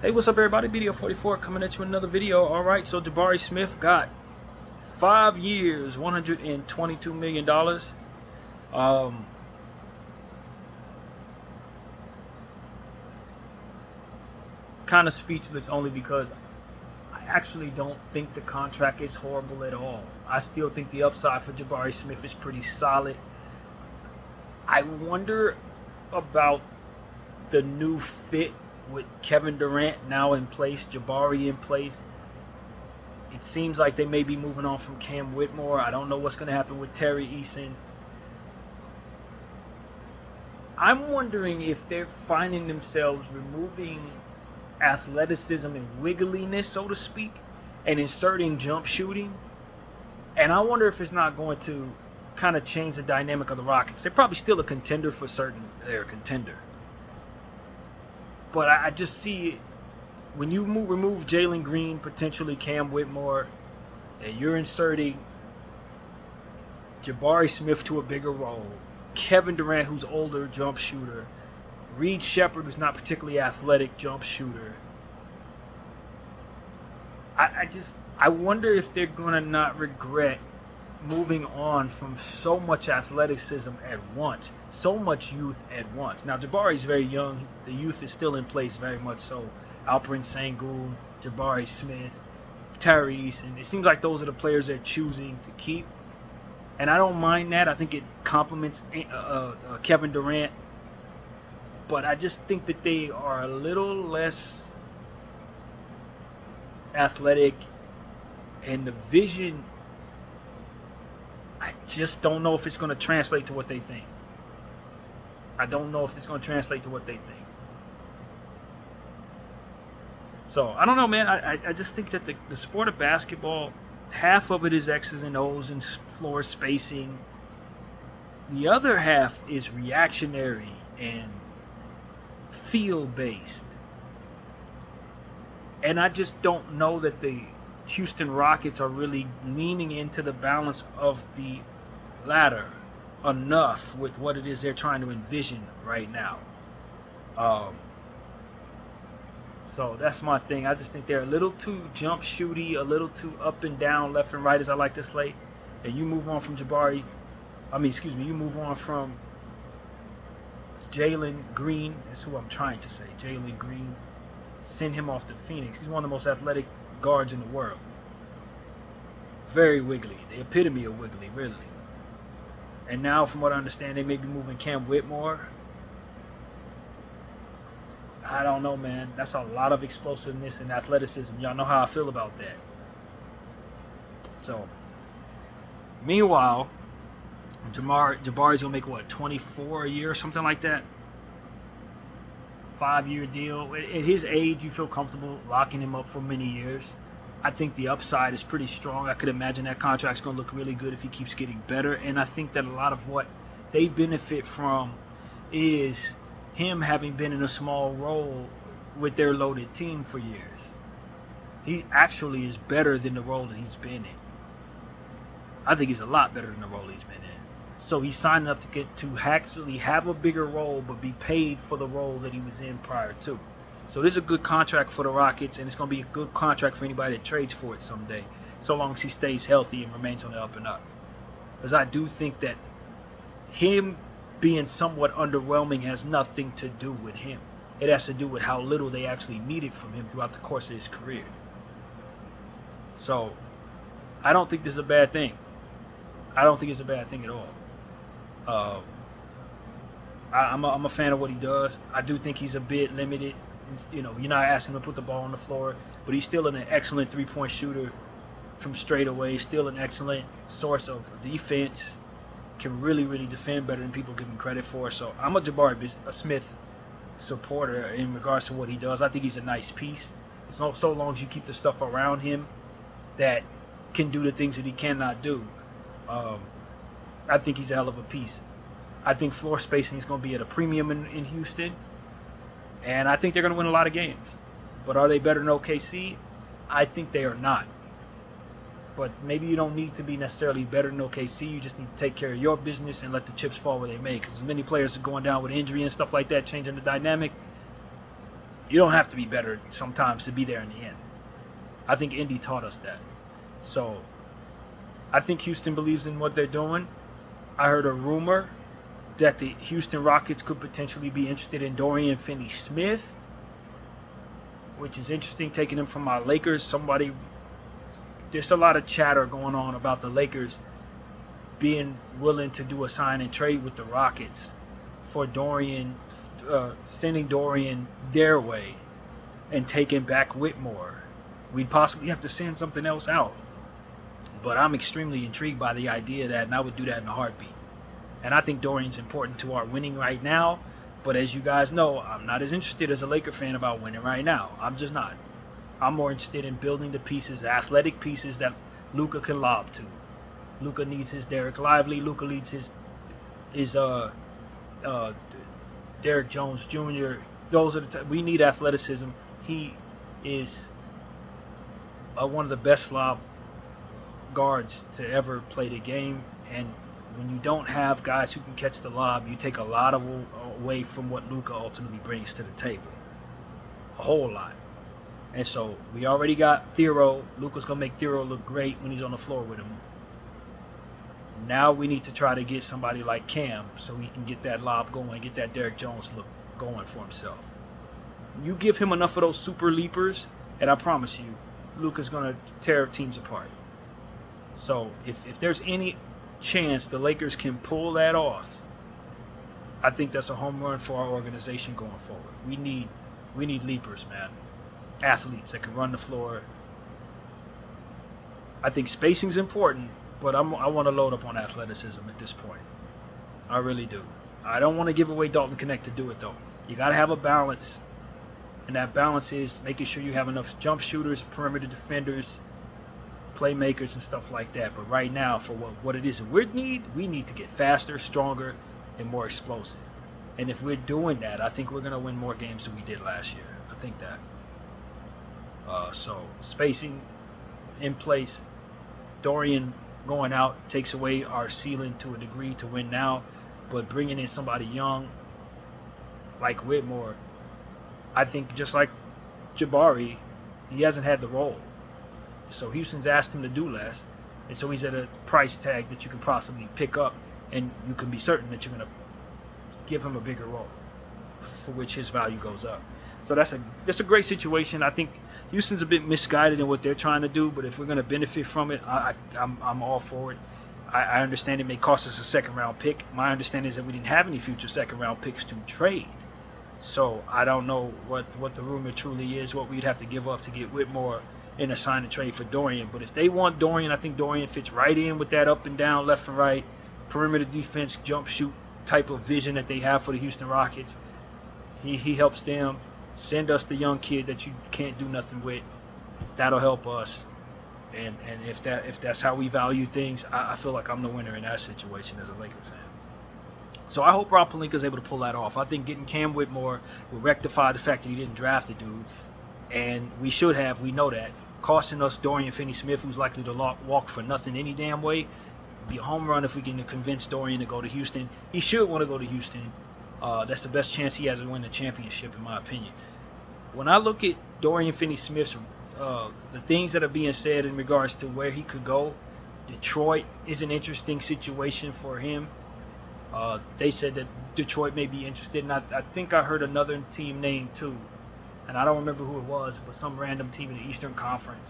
Hey, what's up, everybody? BDO44 coming at you with another video. All right, so Jabari Smith got 5 years, $122 million. Kind of speechless only because I actually don't think the contract is horrible at all. I still think the upside for Jabari Smith is pretty solid. I wonder about the new fit with Kevin Durant now in place, Jabari in place. It seems like they may be moving on from Cam Whitmore. I don't know what's going to happen with Terry Eason. I'm wondering if they're finding themselves removing athleticism and wiggliness, so to speak, and inserting jump shooting. And I wonder if it's not going to kind of change the dynamic of the Rockets. They're probably still a contender for certain. They're a contender. But I just see it. When you remove Jalen Green, potentially Cam Whitmore, and you're inserting Jabari Smith to a bigger role, Kevin Durant, who's older, jump shooter, Reed Shepherd, who's not particularly athletic, jump shooter. I wonder if they're gonna not regret moving on from so much athleticism at once, so much youth at once. Now Jabari's very young; the youth is still in place, very much so. Alperen Sengun, Jabari Smith, Tyrese, and it seems like those are the players they're choosing to keep. And I don't mind that. I think it complements Kevin Durant. But I just think that they are a little less athletic, and the vision, I just don't know if it's going to translate to what they think. I don't know if it's going to translate to what they think. So, I don't know, man. I just think that the sport of basketball, half of it is X's and O's and floor spacing. The other half is reactionary and feel-based. And I just don't know that the Houston Rockets are really leaning into the balance of the latter enough with what it is they're trying to envision right now. So that's my thing. I just think they're a little too jump shooty, a little too up and down, left and right, as I like to say. And you move on from you move on from Jalen Green. That's who I'm trying to say. Jalen Green. Send him off to Phoenix. He's one of the most athletic guards in the world. Very wiggly. The epitome of wiggly, really. And now, from what I understand, they may be moving Cam Whitmore. I don't know, man. That's a lot of explosiveness and athleticism. Y'all know how I feel about that. So, meanwhile, Jabari's gonna make what, 24 a year or something like that. 5-year deal. At his age, you feel comfortable locking him up for many years. I think the upside is pretty strong. I could imagine that contract's going to look really good if he keeps getting better. And I think that a lot of what they benefit from is him having been in a small role with their loaded team for years. He actually is better than the role that he's been in. I think he's a lot better than the role he's been in. So he's signed up to get to actually have a bigger role, but be paid for the role that he was in prior to. So this is a good contract for the Rockets, and it's going to be a good contract for anybody that trades for it someday, so long as he stays healthy and remains on the up and up. Because I do think that him being somewhat underwhelming has nothing to do with him. It has to do with how little they actually needed from him throughout the course of his career. So I don't think this is a bad thing. I don't think it's a bad thing at all. I'm a fan of what he does. I do think he's a bit limited. You know, you're not asking him to put the ball on the floor, but he's still an excellent three-point shooter from straight away. Still an excellent source of defense. Can really, really defend better than people give him credit for. So I'm a Jabari Smith supporter in regards to what he does. I think he's a nice piece. So long as you keep the stuff around him that can do the things that he cannot do. I think he's a hell of a piece. I think floor spacing is going to be at a premium in Houston. And I think they're going to win a lot of games. But are they better than OKC? I think they are not. But maybe you don't need to be necessarily better than OKC. You just need to take care of your business and let the chips fall where they may. Because as many players are going down with injury and stuff like that, changing the dynamic, You don't have to be better sometimes to be there in the end. I think Indy taught us that. So I think Houston believes in what they're doing. I heard a rumor that the Houston Rockets could potentially be interested in Dorian Finney-Smith, which is interesting, taking him from my Lakers. There's a lot of chatter going on about the Lakers being willing to do a sign and trade with the Rockets for Dorian, sending Dorian their way and taking back Whitmore. We'd possibly have to send something else out. But I'm extremely intrigued by the idea of that, and I would do that in a heartbeat. And I think Dorian's important to our winning right now. But as you guys know, I'm not as interested as a Laker fan about winning right now. I'm just not. I'm more interested in building the pieces, the athletic pieces that Luka can lob to. Luka needs his Derek Lively. Luka needs his Derek Jones Jr. Those are we need athleticism. He is one of the best lob guards to ever play the game, and when you don't have guys who can catch the lob, you take a lot away from what Luka ultimately brings to the table. A whole lot. And so we already got Thero. Luka's going to make Thero look great when he's on the floor with him. Now we need to try to get somebody like Cam so he can get that lob going, get that Derek Jones look going for himself. You give him enough of those super leapers, and I promise you, Luka's going to tear teams apart. So if there's any chance the Lakers can pull that off, I think that's a home run for our organization going forward. We need leapers, man. Athletes that can run the floor. I think spacing's important, but I want to load up on athleticism at this point. I really do. I don't want to give away Dalton Knecht to do it, though. You got to have a balance, and that balance is making sure you have enough jump shooters, perimeter defenders, playmakers, and stuff like that. But right now, for what it is that we need to get faster, stronger, and more explosive. And if we're doing that, I think we're going to win more games than we did last year. I think that. So spacing in place, Dorian going out takes away our ceiling to a degree to win now, but bringing in somebody young like Whitmore, I think just like Jabari, he hasn't had the role. So Houston's asked him to do less, and so he's at a price tag that you can possibly pick up, and you can be certain that you're going to give him a bigger role, for which his value goes up. So that's a great situation. I think Houston's a bit misguided in what they're trying to do, but if we're going to benefit from it, I'm all for it. I understand it may cost us a second-round pick. My understanding is that we didn't have any future second-round picks to trade. So I don't know what the rumor truly is, what we'd have to give up to get Whitmore in a sign and trade for Dorian. But if they want Dorian, I think Dorian fits right in with that up and down, left and right, perimeter defense, jump shoot type of vision that they have for the Houston Rockets. He helps them. Send us the young kid that you can't do nothing with. That'll help us. And if that's how we value things, I feel like I'm the winner in that situation as a Lakers fan. So I hope Rob Pelinka is able to pull that off. I think getting Cam Whitmore will rectify the fact that he didn't draft a dude, and we should have. We know that. Costing us Dorian Finney-Smith, who's likely to walk for nothing any damn way. It'd be a home run if we can convince Dorian to go to Houston. He should want to go to Houston. That's the best chance he has to win the championship, in my opinion. When I look at Dorian Finney-Smith's, the things that are being said in regards to where he could go, Detroit is an interesting situation for him. They said that Detroit may be interested, and I think I heard another team named too, and I don't remember who it was, but some random team in the Eastern Conference,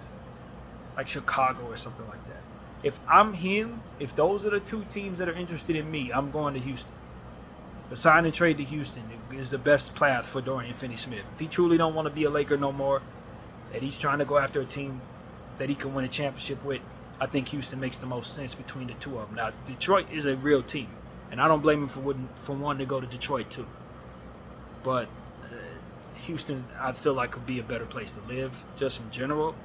like Chicago or something like that. If I'm him, if those are the two teams that are interested in me, I'm going to Houston. The sign and trade to Houston is the best path for Dorian Finney-Smith. If he truly don't want to be a Laker no more, that he's trying to go after a team that he can win a championship with, I think Houston makes the most sense between the two of them. Now, Detroit is a real team, and I don't blame him for wanting to go to Detroit too. But Houston, I feel like, would be a better place to live, just in general.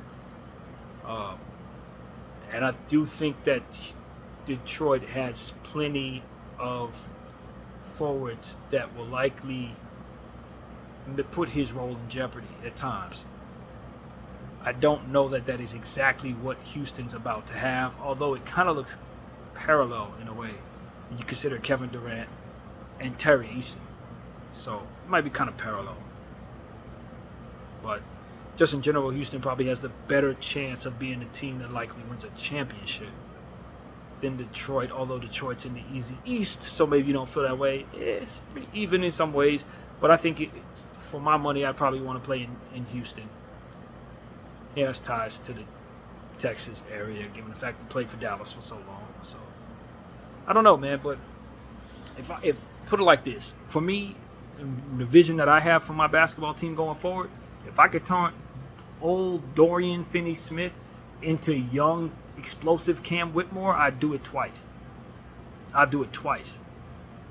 And I do think that Detroit has plenty of forwards that will likely put his role in jeopardy at times. I don't know that is exactly what Houston's about to have, although it kind of looks parallel in a way when you consider Kevin Durant and Terry Eason. So it might be kind of parallel. But just in general, Houston probably has the better chance of being the team that likely wins a championship than Detroit, although Detroit's in the easy East, so maybe you don't feel that way. It's pretty even in some ways, but I think for my money, I'd probably want to play in Houston. He has ties to the Texas area, given the fact he played for Dallas for so long. So I don't know, man, but if put it like this, for me, the vision that I have for my basketball team going forward, if I could turn old Dorian Finney-Smith into young, explosive Cam Whitmore, I'd do it twice. I'd do it twice.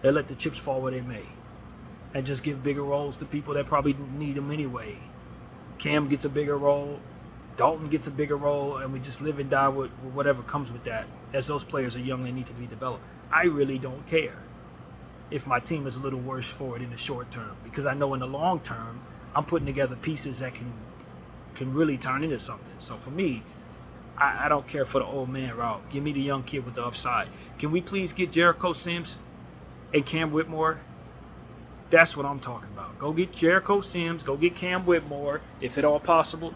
They let the chips fall where they may, and just give bigger roles to people that probably need them anyway. Cam gets a bigger role, Dalton gets a bigger role, and we just live and die with whatever comes with that. As those players are young, they need to be developed. I really don't care if my team is a little worse for it in the short term, because I know in the long term, I'm putting together pieces that can really turn into something. So for me, I don't care for the old man route. Give me the young kid with the upside. Can we please get Jericho Sims and Cam Whitmore? That's what I'm talking about. Go get Jericho Sims. Go get Cam Whitmore, if at all possible.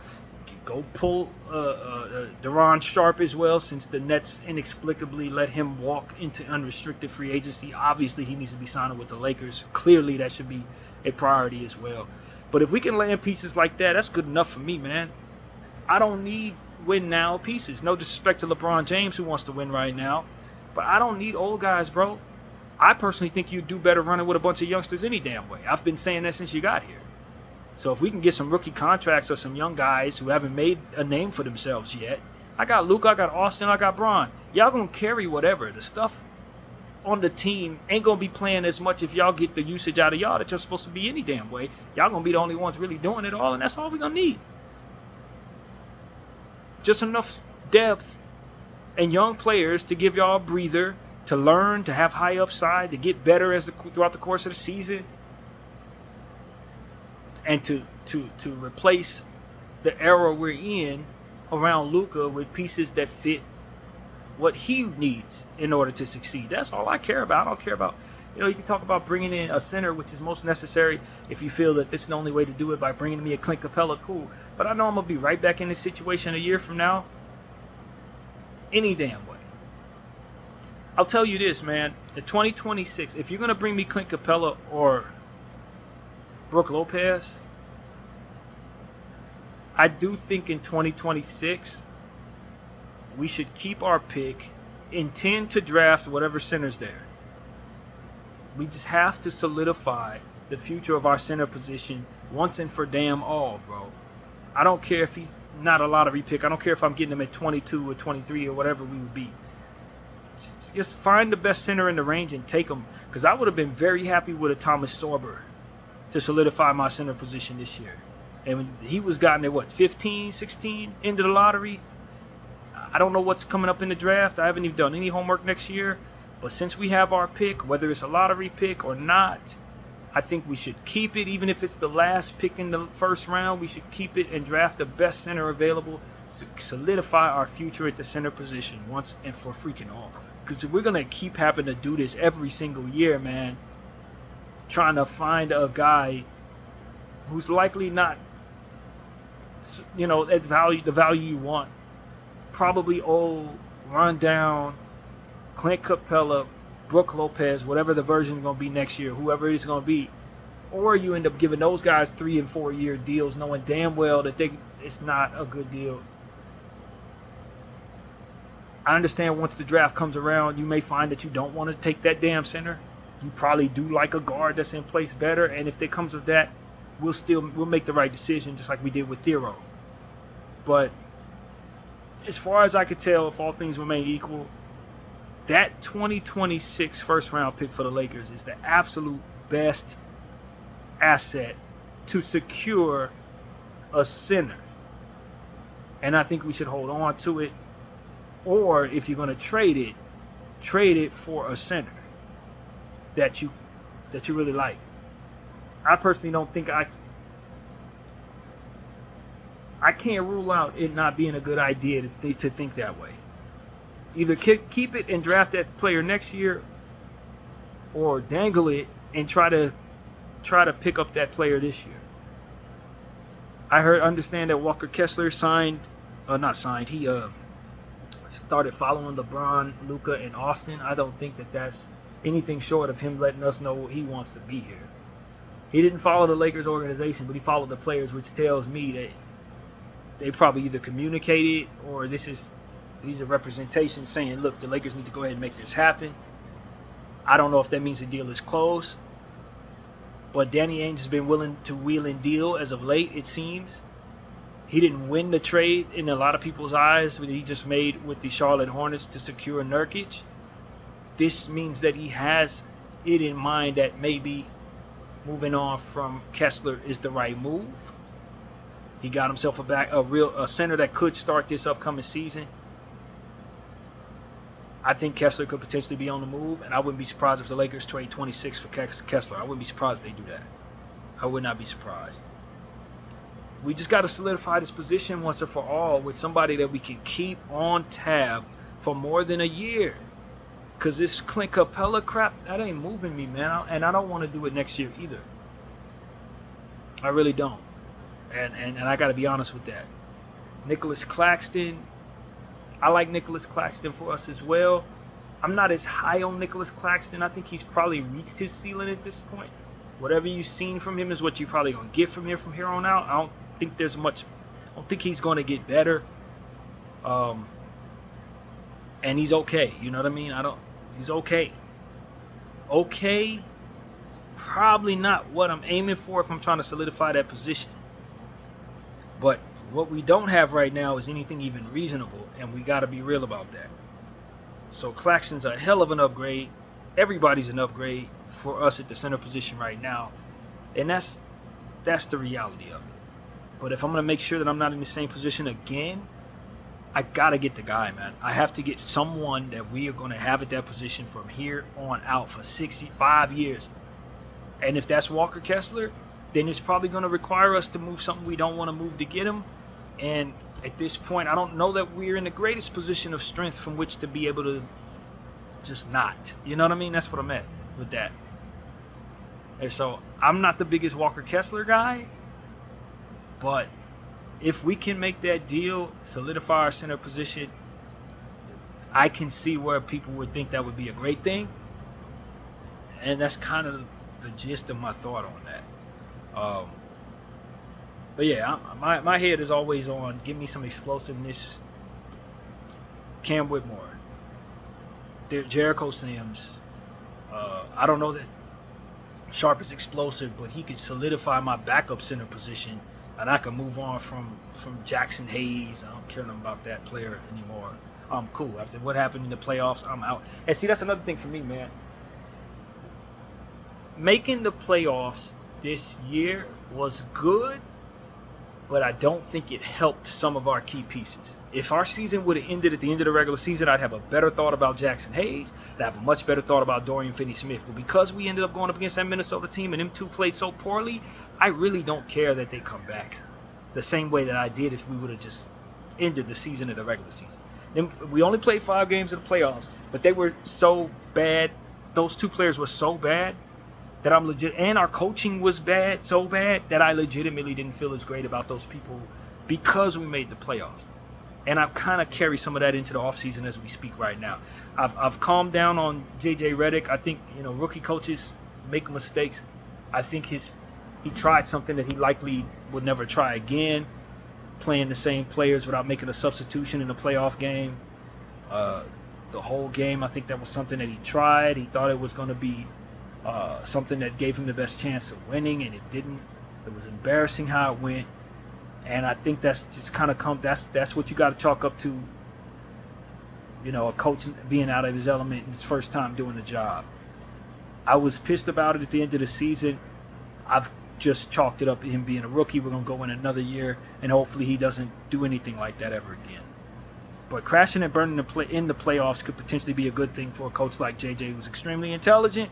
Go pull Deron Sharp as well, since the Nets inexplicably let him walk into unrestricted free agency. Obviously, he needs to be signing with the Lakers. Clearly, that should be a priority as well. But if we can land pieces like that, that's good enough for me, man. I don't need win now pieces. No disrespect to LeBron James, who wants to win right now, but I don't need old guys, bro. I personally think you do better running with a bunch of youngsters any damn way. I've been saying that since you got here. So if we can get some rookie contracts or some young guys who haven't made a name for themselves yet, I got Luka, I got Austin, I got Bron. Y'all gonna carry whatever. The stuff on the team ain't gonna be playing as much if y'all get the usage out of y'all that you're supposed to be any damn way. Y'all gonna be the only ones really doing it all, and that's all we're gonna need. Just enough depth and young players to give y'all a breather, to learn, to have high upside, to get better throughout the course of the season, and to replace the era we're in around Luka with pieces that fit what he needs in order to succeed. That's all I care about. I don't care about, you can talk about bringing in a center, which is most necessary if you feel that this is the only way to do it, by bringing me a Clint Capella, cool. But I know I'm going to be right back in this situation a year from now, any damn way. I'll tell you this, man. In 2026, if you're going to bring me Clint Capella or Brook Lopez, I do think in 2026, we should keep our pick, intend to draft whatever center's there. We just have to solidify the future of our center position once and for damn all, bro. I don't care if he's not a lottery pick. I don't care if I'm getting him at 22 or 23 or whatever we would be. Just find the best center in the range and take him. Because I would have been very happy with a Thomas Sorber to solidify my center position this year. And he was gotten at 15, 16 into the lottery. I don't know what's coming up in the draft. I haven't even done any homework next year. But since we have our pick, whether it's a lottery pick or not, I think we should keep it. Even if it's the last pick in the first round, we should keep it and draft the best center available to solidify our future at the center position once and for freaking all. Because we're going to keep having to do this every single year, man. Trying to find a guy who's likely not, at the value you want. Probably old, run down, Clint Capella, Brook Lopez, whatever the version is going to be next year, whoever it's going to be. Or you end up giving those guys 3 and 4 year deals, knowing damn well that it's not a good deal. I understand once the draft comes around, you may find that you don't want to take that damn center. You probably do like a guard that's in place better, and if it comes with that, we'll make the right decision, just like we did with Thero. But as far as I could tell, if all things remain equal, that 2026 first round pick for the Lakers is the absolute best asset to secure a center. And I think we should hold on to it. Or if you're going to trade it for a center that you really like. I personally don't think I can't rule out it not being a good idea to think that way. Either keep it and draft that player next year, or dangle it and try to pick up that player this year. Understand that Walker Kessler not signed. He started following LeBron, Luka, and Austin. I don't think that that's anything short of him letting us know he wants to be here. He didn't follow the Lakers organization, but he followed the players, which tells me that they probably either communicated or these are representations saying, look, the Lakers need to go ahead and make this happen. I don't know if that means the deal is closed, but Danny Ainge has been willing to wheel and deal as of late, it seems. He didn't win the trade in a lot of people's eyes that he just made with the Charlotte Hornets to secure Nurkic. This means that he has it in mind that maybe moving on from Kessler is the right move. He got himself a center that could start this upcoming season. I think Kessler could potentially be on the move, and I wouldn't be surprised if the Lakers trade 26 for Kessler. I wouldn't be surprised if they do that. I would not be surprised. We just got to solidify this position once and for all with somebody that we can keep on tab for more than a year. Because this Clint Capella crap, that ain't moving me, man. And I don't want to do it next year either. I really don't. And I got to be honest with that. Nicholas Claxton, I like Nicholas Claxton for us as well. I'm not as high on Nicholas Claxton. I think he's probably reached his ceiling at this point. Whatever you've seen from him is what you're probably going to get from here on out. I don't think there's much. I don't think he's going to get better. And he's okay. You know what I mean? He's okay. Okay. It's probably not what I'm aiming for if I'm trying to solidify that position. But what we don't have right now is anything even reasonable, and we got to be real about that. So Claxton's a hell of an upgrade. Everybody's an upgrade for us at the center position right now, and that's the reality of it. But if I'm going to make sure that I'm not in the same position again, I got to get the guy, man. I have to get someone that we are going to have at that position from here on out for 65 years. And if that's Walker Kessler, then it's probably going to require us to move something we don't want to move to get him. And at this point, I don't know that we're in the greatest position of strength from which to be able to just not. You know what I mean? That's what I'm at with that. And so I'm not the biggest Walker Kessler guy, but if we can make that deal, solidify our center position, I can see where people would think that would be a great thing. And that's kind of the gist of my thought on that. But yeah, my head is always on, give me some explosiveness. Cam Whitmore, Jericho Sims. I don't know that Sharp is explosive, but he could solidify my backup center position, and I can move on from Jackson Hayes. I don't care nothing about that player anymore. I'm cool. After what happened in the playoffs, I'm out. And see, that's another thing for me, man. Making the playoffs this year was good, but I don't think it helped some of our key pieces. If our season would have ended at the end of the regular season, I'd have a better thought about Jackson Hayes. I'd have a much better thought about Dorian Finney-Smith. But because we ended up going up against that Minnesota team and them two played so poorly, I really don't care that they come back the same way that I did if we would have just ended the season at the regular season. Then we only played 5 games in the playoffs, but they were so bad. Those two players were so bad that I'm legit, and our coaching was bad, so bad that I legitimately didn't feel as great about those people because we made the playoffs. And I've kind of carried some of that into the offseason as we speak right now. I've calmed down on J.J. Redick. I think, rookie coaches make mistakes. I think he tried something that he likely would never try again, playing the same players without making a substitution in a playoff game. The whole game, I think that was something that he tried. He thought it was going to be something that gave him the best chance of winning, and it didn't. It was embarrassing how it went, and I think that's just kind of that's what you got to chalk up to, a coach being out of his element in his first time doing the job. I was pissed about it at the end of the season. I've just chalked it up to him being a rookie. We're going to go in another year, and hopefully he doesn't do anything like that ever again. But crashing and burning in the playoffs could potentially be a good thing for a coach like JJ, who's extremely intelligent.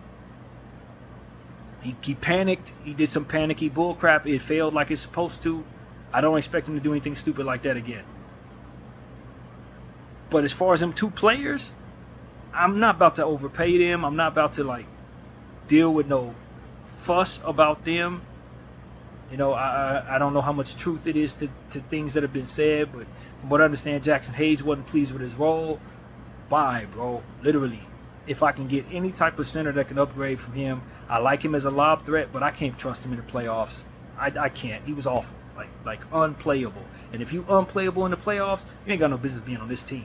He panicked. He did some panicky bullcrap. It failed like it's supposed to. I don't expect him to do anything stupid like that again. But as far as them two players, I'm not about to overpay them. I'm not about to deal with no fuss about them. You know, I don't know how much truth it is to things that have been said, but from what I understand, Jackson Hayes wasn't pleased with his role. Bye, bro. Literally. If I can get any type of center that can upgrade from him, I like him as a lob threat, but I can't trust him in the playoffs. I can't. He was awful. Like unplayable. And if you unplayable in the playoffs, you ain't got no business being on this team.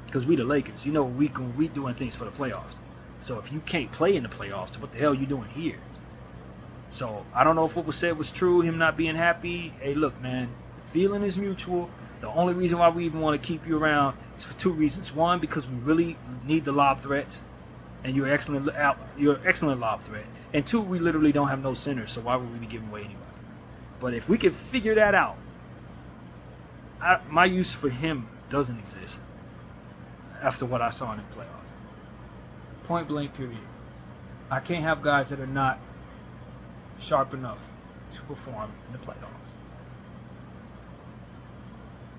Because we the Lakers. You know we doing things for the playoffs. So if you can't play in the playoffs, what the hell are you doing here? So I don't know if what was said was true, him not being happy. Hey, look, man, feeling is mutual. The only reason why we even want to keep you around is for two reasons. One, because we really need the lob threat, and you're excellent lob threat. And two, we literally don't have no centers, so why would we be giving away anybody? But if we could figure that out, my use for him doesn't exist after what I saw in the playoffs. Point blank, period. I can't have guys that are not sharp enough to perform in the playoffs.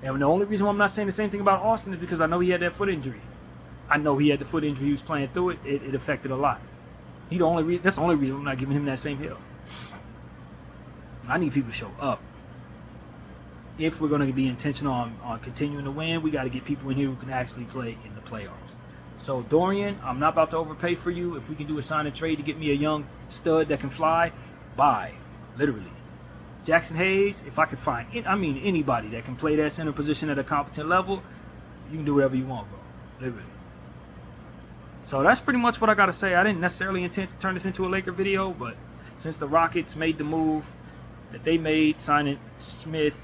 And the only reason why I'm not saying the same thing about Austin is because I know he had that foot injury. I know he had the foot injury. He was playing through it. It affected a lot. That's the only reason I'm not giving him that same hill. I need people to show up. If we're going to be intentional on continuing to win, we got to get people in here who can actually play in the playoffs. So Dorian, I'm not about to overpay for you. If we can do a sign and trade to get me a young stud that can fly, bye. Literally. Jackson Hayes, if I could find anybody that can play that center position at a competent level, you can do whatever you want, bro. Literally. So that's pretty much what I got to say. I didn't necessarily intend to turn this into a Laker video, but since the Rockets made the move that they made, signing Smith,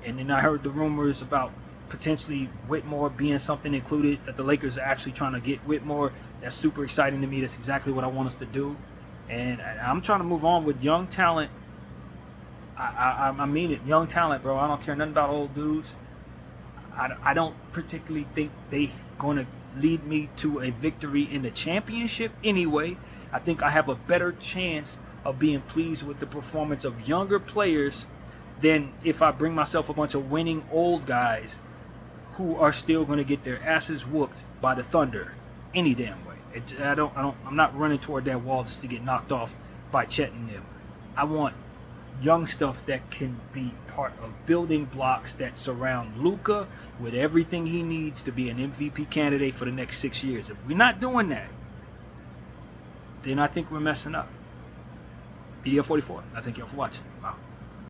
and then I heard the rumors about potentially Whitmore being something included, that the Lakers are actually trying to get Whitmore, that's super exciting to me. That's exactly what I want us to do. And I'm trying to move on with young talent. I mean it, young talent, bro. I don't care nothing about old dudes. I don't particularly think they going to lead me to a victory in the championship anyway. I think I have a better chance of being pleased with the performance of younger players than if I bring myself a bunch of winning old guys who are still going to get their asses whooped by the Thunder any damn way. I'm not running toward that wall just to get knocked off by Chet and them. I want young stuff that can be part of building blocks that surround Luka with everything he needs to be an MVP candidate for the next 6 years. If we're not doing that, then I think we're messing up. PDL 44. I thank y'all for watching.